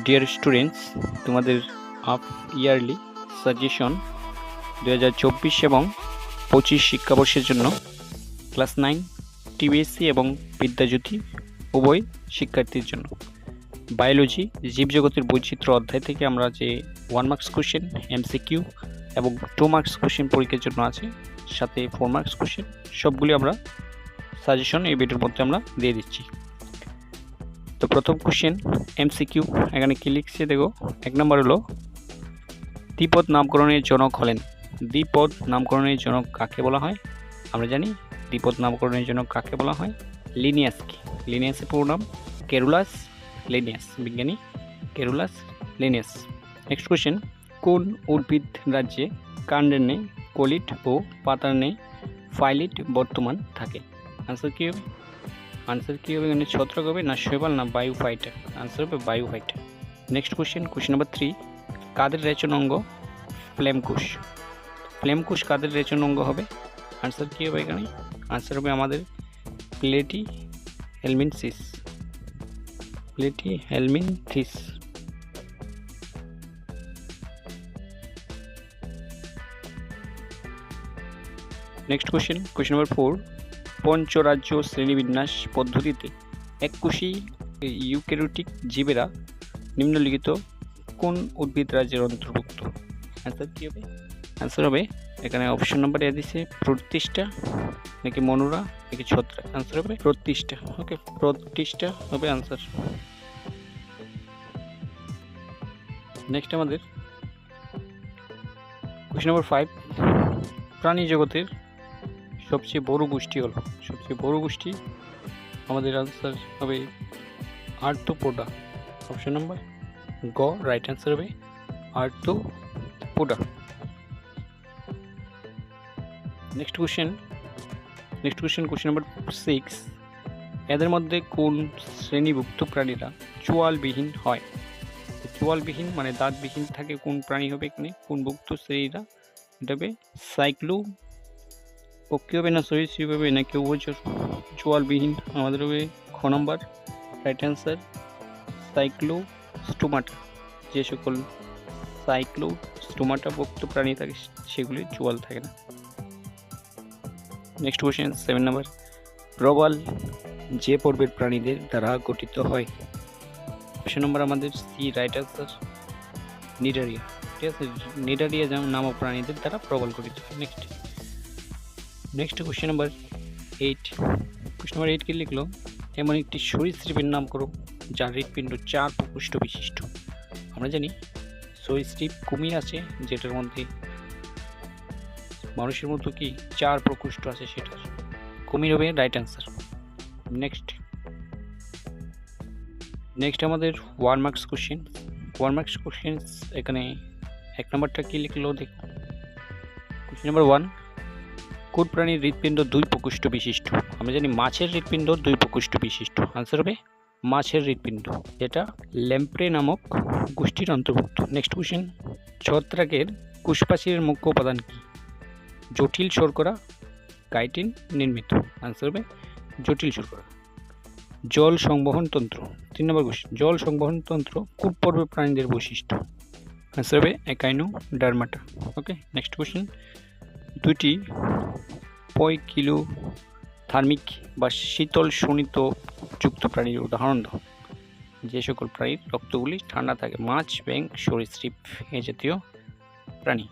Dear students, তোমাদের half yearly suggestion 2024 এবং 25 শিক্ষাবর্ষের জন্য ক্লাস 9 টিবিএসসি এবং বিদ্যাজ্যোতি উভয় শিক্ষার্থীর জন্য বায়োলজি জীবজগতের বৈচিত্র্য অধ্যায় থেকে আমরা যে 1 মার্কস কোশ্চেন এমসিকিউ এবং 2 মার্কস কোশ্চেন পরীক্ষার জন্য আছে, সাথে 4 মার্কস কোশ্চেন সবগুলি আমরা সাজেশন এই ভিডিওর মধ্যে আমরা দিয়ে দিচ্ছি। তো প্রথম কোশ্চেন এমসিকিউ, এখানে কি লিখছে দেখো। 1 নম্বর হলো দ্বিপদ নামকরণের জনক হলেন। দ্বিপদ নামকরণের জনক কাকে বলা হয়? আমরা জানি দ্বিপদ নামকরণের জনক কাকে বলা হয়, লিনিয়াসকে। লিনিয়াসের পুরো নাম কেরুলাস লিনিয়াস, বিজ্ঞানী কেরুলাস লিনিয়াস। নেক্সট কোশ্চেন, কোন উদ্ভিদ রাজ্যে কাণ্ডের নেই কলিট ও পাতার নেই ফাইলিট বর্তমান থাকে? আনসার কি হবে? আনসার কি হবে? এখানে ছত্রাক হবে না শৈবাল না বায়োফাইটা? আনসার হবে বায়োফাইটা। নেক্সট কোশ্চেন নাম্বার 3, কাদের রেচন অঙ্গ ফ্লেমকুশ? ফ্লেমকুশ কাদের রেচন অঙ্গ হবে? আনসার কি হবে এখানে? আনসার হবে আমাদের platyhelminthes. Platyhelminthes. Next question number 4, পঞ্চরাজ্য শ্রেণীবিন্যাস পদ্ধতিতে এককোষী ইউক্যারিওটিক জীবেরা নিম্নলিখিত কোন উদ্ভিদ রাজ্যের অন্তর্ভুক্ত? অ্যান্সার কী হবে? অ্যান্সার হবে এখানে অপশন নাম্বার এ দিচ্ছে প্রতিষ্ঠা নাকি মনুরা নাকি ছত্রাক? অ্যান্সার হবে প্রতিষ্ঠা। ওকে, প্রতিষ্ঠা হবে অ্যান্সার। নেক্সট আমাদের কোশ্চেন নাম্বার 5, প্রাণী জগতের সবচেয়ে বড় গোষ্ঠী হলো, সবচেয়ে বড় গোষ্ঠী আমাদের আনসার হবে আর্থ্রোপোডা। অপশন নাম্বার গ রাইট অ্যান্সার হবে আর্থ্রোপোডা। নেক্সট কোশ্চেন নাম্বার 6, এদের মধ্যে কোন শ্রেণীভুক্ত প্রাণীরা চোয়ালবিহীন হয়? চোয়ালবিহীন মানে দাঁতবিহীন থাকে কোন প্রাণী হবে এখানে? কোন ভুক্ত শ্রেণীরা? এটা হবে সাইক্লো পক্ষী হবে না সরীসৃপ হবে না কেউ উভচর? চোয়ালবিহীন আমাদের হবে খ নম্বর রাইট অ্যান্সার সাইক্লোস্টোমাটা। যে সকল সাইক্লোস্টোমাটা ভুক্ত প্রাণী থাকে সেগুলি চোয়াল থাকে না। নেক্সট কোশ্চেন 7 নম্বর, প্রবাল যে পর্বের প্রাণীদের দ্বারা গঠিত হয়? অপশন নম্বর আমাদের সি রাইট অ্যান্সার নিডারিয়া। ঠিক আছে, নিডারিয়া নামক প্রাণীদের দ্বারা প্রবাল গঠিত হয়। নেক্সট কোশ্চেন নাম্বার 8, কি লিখলো? এমন একটি সরীসৃপের নাম করো যার হৃৎপিণ্ড 4 প্রকোষ্ঠ বিশিষ্ট। আমরা জানি সরীসৃপ কুমির আছে, যেটার মধ্যে মানুষের মতো কি 4 প্রকোষ্ঠ আছে, সেটার কুমির হবে রাইট অ্যান্সার। নেক্সট আমাদের 1 মার্কস কোশ্চেন। এখানে 1 নম্বরটা কি লিখলো দেখো। কোশ্চেন নাম্বার 1, কোন প্রাণীর হৃৎপিণ্ড 2 প্রকোষ্ঠ বিশিষ্ট? আমরা জানি মাছের হৃৎপিণ্ড 2 প্রকোষ্ঠ বিশিষ্ট। আনসার হবে মাছের হৃৎপিণ্ড, যেটা ল্যাম্প্রে নামক গোষ্ঠীর অন্তর্ভুক্ত। নেক্সট কোশ্চেন, ছত্রাকের কোষপ্রাচীরের মুখ্য উপাদান কি? জটিল শর্করা কাইটিন নির্মিত। আনসার হবে জটিল শর্করা। জল সংবহন তন্ত্র। 3 নম্বর কোশ্চেন, জল সংবহন তন্ত্র কোন পর্বের প্রাণীদের বৈশিষ্ট্য? আনসার হবে একাইনোডার্মাটা। ওকে, নেক্সট কোশ্চেন, 2টি পয়কিলোথার্মিক বা শীতল শোণিত যুক্ত প্রাণীর উদাহরণ দাও। যে সকল প্রাণীর রক্তগুলি ঠান্ডা থাকে? মাছ, ব্যাঙ, সরীসৃপ এই জাতীয় প্রাণী।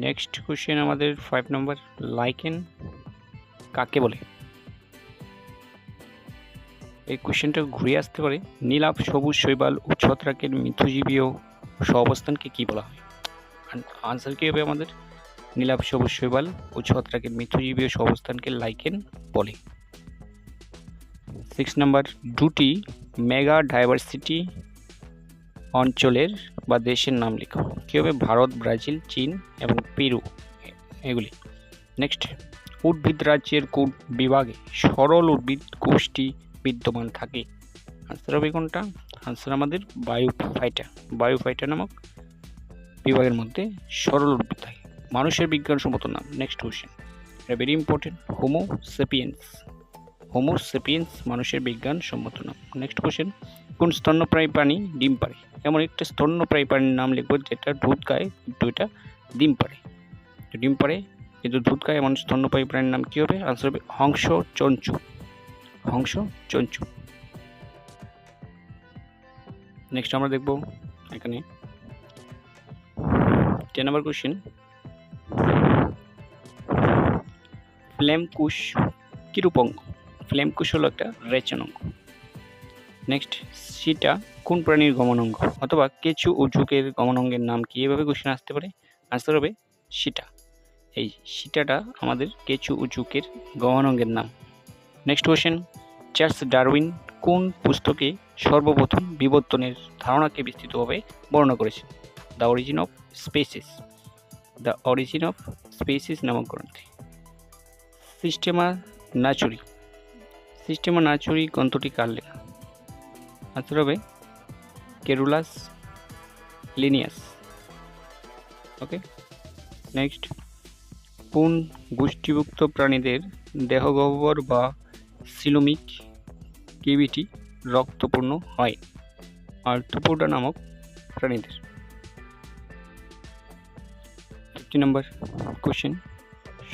নেক্সট কোশ্চেন আমাদের 5 নম্বর, লাইকেন কাকে বলে? এই কোশ্চেনটা ঘুরে আসতে পারে। নীলাভ, সবুজ শৈবাল ও ছত্রাকের মিথজীবীয় সহাবস্থানকে কি বলা হয়? আনসার কি হবে আমাদের? নীলাভ, সবুজ শৈবাল ও ছত্রাকের মিথজীবীয় সহাবস্থানকে লাইকেন বলে। 6 নম্বর, 2টি মেগা ডাইভার্সিটি অঞ্চলের বা দেশের নাম লেখো। কি হবে? ভারত, ব্রাজিল, চীন এবং পেরু এগুলি। নেক্সট, উদ্ভিদ রাজ্যের কোন বিভাগে সরল উদ্ভিদ গোষ্ঠী বিদ্যমান থাকে? আনসার হবে কোনটা? আনসার আমাদের বায়োফাইটা নামক বিভাগের মধ্যে সরল উদ্ভিদ থাকে। মানুষের বিজ্ঞানসম্মত নাম। নেক্সট কোশ্চেন, এটা ভেরি ইম্পর্টেন্ট, হোমো সেপিয়েন্স মানুষের বিজ্ঞানসম্মত নাম। নেক্সট কোশ্চেন, কোন স্তন্যপ্রায়ী প্রাণী ডিম পাড়ে? এমন একটা স্তন্যপ্রায়ী প্রাণীর নাম লিখবো যেটা দুধ খায় কিন্তু এটা ডিম পাড়ে। ডিম পাড়ে কিন্তু দুধ খায় এমন স্তন্যপ্রায়ী প্রাণীর নাম কি হবে? আনসার হবে হংস চঞ্চু। হংস চঞ্চু। নেক্সট আমরা দেখব এখানে 10 নম্বর কোশ্চেন, ফ্লেমকুশ কিরূপ অঙ্গ? ফ্লেমকুশ হলো একটা রেচন অঙ্গ। নেক্সট, সিটা কোন প্রাণীর গমনাঙ্গ? অথবা কেঁচু ও ঝুঁকের গমনাঙ্গের নাম কি? এভাবে কোশ্চেন আসতে পারে। আনসার হবে সিটা। এই সিটাটা আমাদের কেঁচু ও ঝুঁকের গমনাঙ্গের নাম। নেক্সট কোশ্চেন, চার্লস ডারউইন কোন পুস্তকে সর্বপ্রথম বিবর্তনের ধারণাকে বিস্তৃতভাবে বর্ণনা করেছেন? The origin of species. The origin of species নামক গ্রন্থে। সিস্টেমা নাচুরি। সিস্টেমা নাচুরি গ্রন্থটি কার লেখা? আনসার হবে কেরুলাস লিনিয়াস। ওকে। নেক্সট, কোন গোষ্ঠীভুক্ত প্রাণীদের দেহগহ্বর বা সিলোমিক কেভিটি রক্তপূর্ণ হয়? আর্থ্রোপোডা নামক প্রাণীদের। 50 নম্বর কোশ্চেন,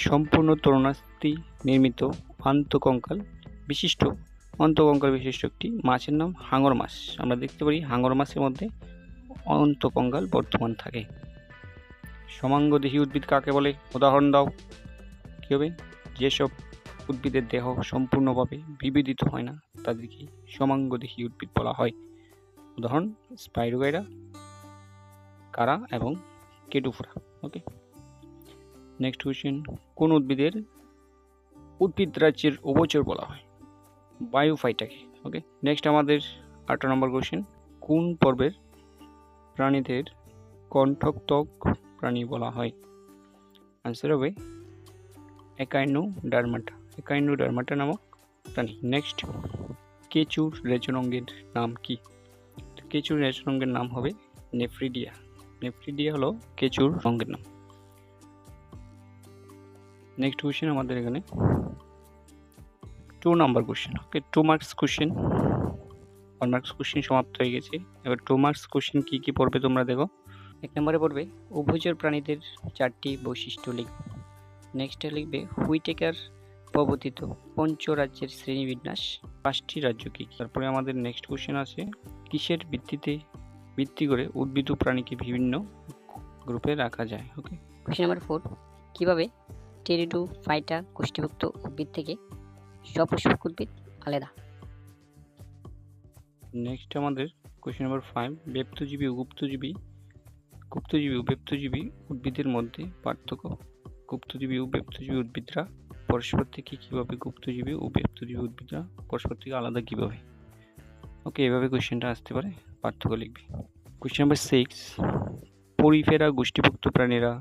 সম্পূর্ণ তরুণাস্থি নির্মিত অন্তকঙ্কাল বিশিষ্ট একটি মাছের নাম হাঙর মাছ। আমরা দেখতে পারি হাঙর মাছের মধ্যে অন্তকঙ্কাল বর্তমান থাকে। সমাঙ্গদেহী উদ্ভিদ কাকে বলে? উদাহরণ দাও। কি হবে? যেসব উদ্ভিদের দেহ সম্পূর্ণভাবে বিভেদিত হয় না তাদেরকে সমাঙ্গদেহী উদ্ভিদ বলা হয়। উদাহরণ স্পাইরোগাইরা, কারা এবং কেটুফোরা। ওকে। নেক্সট কোশ্চেন, কোন উদ্ভিদ রাজ্যের উভচর বলা হয়? বায়োফাইটাকে। ওকে। নেক্সট আমাদের 18 নম্বর কোশ্চেন, কোন পর্বের প্রাণীদের কণ্ঠত্বক প্রাণী বলা হয়? আনসার হবে একাইনোডার্মাটা। একাইনোডার্মাটা নামক প্রাণী। নেক্সট, কেঁচুর রেচনাঙ্গের নাম কি? কেঁচুর রেচনাঙ্গের নাম হবে নেফ্রিডিয়া। নেফ্রিডিয়া হলো কেঁচুর অঙ্গের নাম। নেক্সট কোশ্চেন আমাদের এখানে 2 নম্বর কোশ্চেন। ওকে, 2 মার্কস কোশ্চেন। 1 মার্কস কোশ্চেন সমাপ্ত হয়ে গেছে। এবার 2 মার্কস কোশ্চেন কি কি পড়বে তোমরা দেখো। 1 নম্বরে পড়বে উভচর প্রাণীদের 4টি বৈশিষ্ট্য লিখবে। নেক্সটে লিখবে হুইটেকার প্রবর্তিত পঞ্চরাজ্যের শ্রেণীবিন্যাস 5টি রাজ্য কি? তারপরে আমাদের নেক্সট কোশ্চেন আছে কিসের ভিত্তি করে উদ্ভিদ ও প্রাণীকে বিভিন্ন গ্রুপে রাখা যায়? ওকে। কোশ্চেন নাম্বার 4, কিভাবে টেরিডোফাইটা গোষ্ঠীভুক্ত উদ্ভিদ থেকে সপুষ্পক উদ্ভিদ আলাদা? নেক্সট আমাদের কোশ্চেন নাম্বার 5, ব্যপ্তজীবী ও গুপ্তজীবী উদ্ভিদের মধ্যে পার্থক্য। গুপ্তজীবী ও ব্যপ্তজীবী উদ্ভিদরা পরস্পর থেকে কিভাবে গুপ্তজীবী ও ব্যপ্তজীবী উদ্ভিদরা পরস্পর থেকে আলাদা কিভাবে? ওকে, এভাবে কোশ্চেনটা আসতে পারে, পার্থক্য লিখবে। কোশ্চেন নাম্বার 6, পরিফেরা গোষ্ঠীভুক্ত প্রাণীরা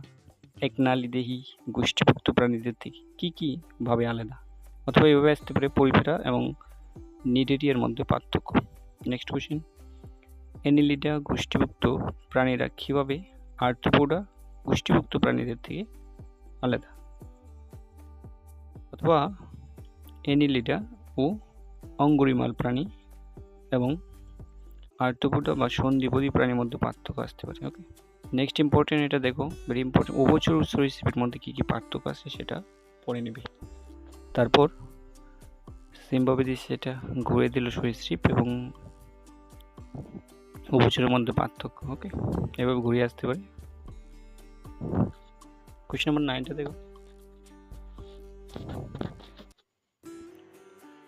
একনালীদেহী গোষ্ঠীভুক্ত প্রাণীদের থেকে কি ভাবে আলাদা? অথবা এভাবে আসতে পারে পরিফেরা এবং নিডেরিয়ার মধ্যে পার্থক্য। নেক্সট কোশ্চেন, অ্যানিলিডা গোষ্ঠীভুক্ত প্রাণীরা কিভাবে আর্থ্রোপোডা গোষ্ঠীভুক্ত প্রাণীদের থেকে আলাদা? অথবা অ্যানিলিডা ও অঙ্গুরিমাল প্রাণী এবং আর্থ্রোপোডা বা সন্ধিপদী প্রাণীর মধ্যে পার্থক্য আসতে পারে। ওকে। নেক্সট ইম্পর্টেন্ট, এটা দেখো, ভেরি ইম্পর্টেন্ট, উভচর সরীসৃপের মধ্যে কি পার্থক্য আছে সেটা পড়ে নেবে। তারপর সিম্বাবুয়ে সেটা ঘুরে দিল সরীসৃপ এবং উভচরের মধ্যে পার্থক্য। ওকে, এভাবে ঘুরে আসতে পারে। কোশ্চেন নাম্বার 9টা দেখো,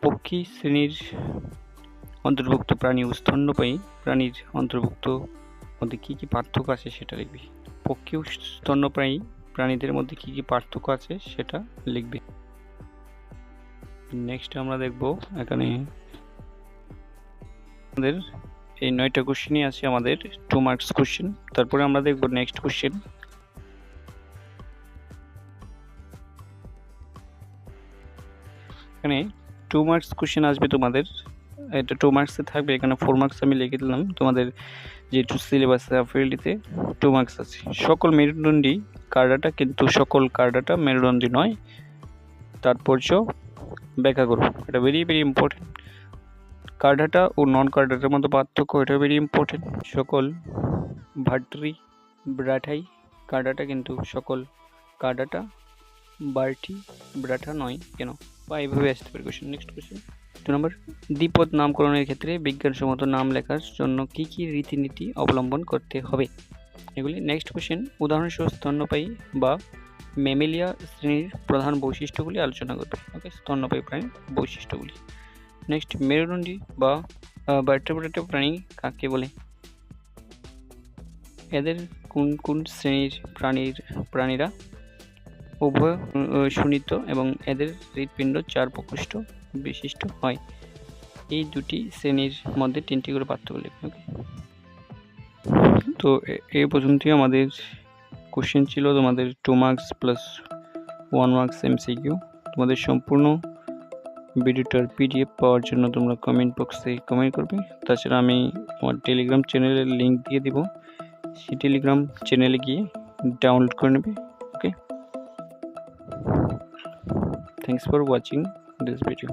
পক্ষী শ্রেণীর অন্তর্ভুক্ত প্রাণী ও স্তন্যপায়ী প্রাণীর অন্তর্ভুক্ত মধ্যে কি পার্থক্য আছে সেটা লিখবি। পক্ষী ও স্তন্যপায়ী প্রাণীদের মধ্যে কি পার্থক্য আছে সেটা লিখবি। নেক্সট আমরা দেখব এখানে আমাদের এই 9টা কোশ্চেনই আছে আমাদের 2 মার্কস কোশ্চেন। তারপরে আমরা দেখব নেক্সট কোশ্চেন। এখানে 2 মার্কস কোশ্চেন আসবে তোমাদের, এটা 2 মার্কসে থাকবে। এখানে 4 মার্কস আমি লিখে দিলাম। তোমাদের যে সিলেবাস ফিল্ডটিতে 2 মার্কস আছে। সকল মেরুদণ্ডী কার্ডাটা, কিন্তু সকল কার্ডাটা মেরুদণ্ডী নয়, তাৎপর্য ব্যাখ্যা করো। এটা ভেরি ইম্পর্টেন্ট। কার্ডাটা ও নন কার্ডাটার মধ্যে পার্থক্য, এটা ভেরি ইম্পর্টেন্ট। সকল ভার্ট্রি ব্রাঠাই কার্ডাটা, কিন্তু সকল কার্ডাটা বার্টি ব্রাঠা নয় কেন, বা এইভাবে আসতে পারে কোশ্চেন। নেক্সট কোশ্চেন 2 নম্বর, দ্বিপদ নামকরণের ক্ষেত্রে বিজ্ঞানসম্মত নাম লেখার জন্য কি কি রীতিনীতি অবলম্বন করতে হবে এগুলি। নেক্সট কোশ্চেন, উদাহরণস্বরূপ স্তন্যপায়ী বা ম্যামেলিয়া শ্রেণীর প্রধান বৈশিষ্ট্যগুলি আলোচনা করবে। ওকে, স্তন্যপায়ী প্রাণীর বৈশিষ্ট্যগুলি। নেক্সট, মেরুদণ্ডী বা ভার্টেব্রেট প্রাণী কাকে বলে? এদের কোন কোন শ্রেণীর প্রাণীরা উভয় সুনিত এবং এদের হৃৎপিণ্ড 4 প্রকোষ্ঠ বিশিষ্ট হয়? এই দুটি শ্রেণীর মধ্যে 3টি করে পার্থক্য লিখবে। ওকে, তো এই পর্যন্তই আমাদের কোশ্চেন ছিল। তোমাদের 2 মার্কস প্লাস 1 মার্কস MCQ। তোমাদের সম্পূর্ণ ভিডিওটার PDF পাওয়ার জন্য তোমরা কমেন্ট বক্সে কমেন্ট করবে। তাছাড়া আমি আমার টেলিগ্রাম চ্যানেলের লিঙ্ক দিয়ে দিব, সেই টেলিগ্রাম চ্যানেলে গিয়ে ডাউনলোড করে নেবে। Okay, thanks for watching this video.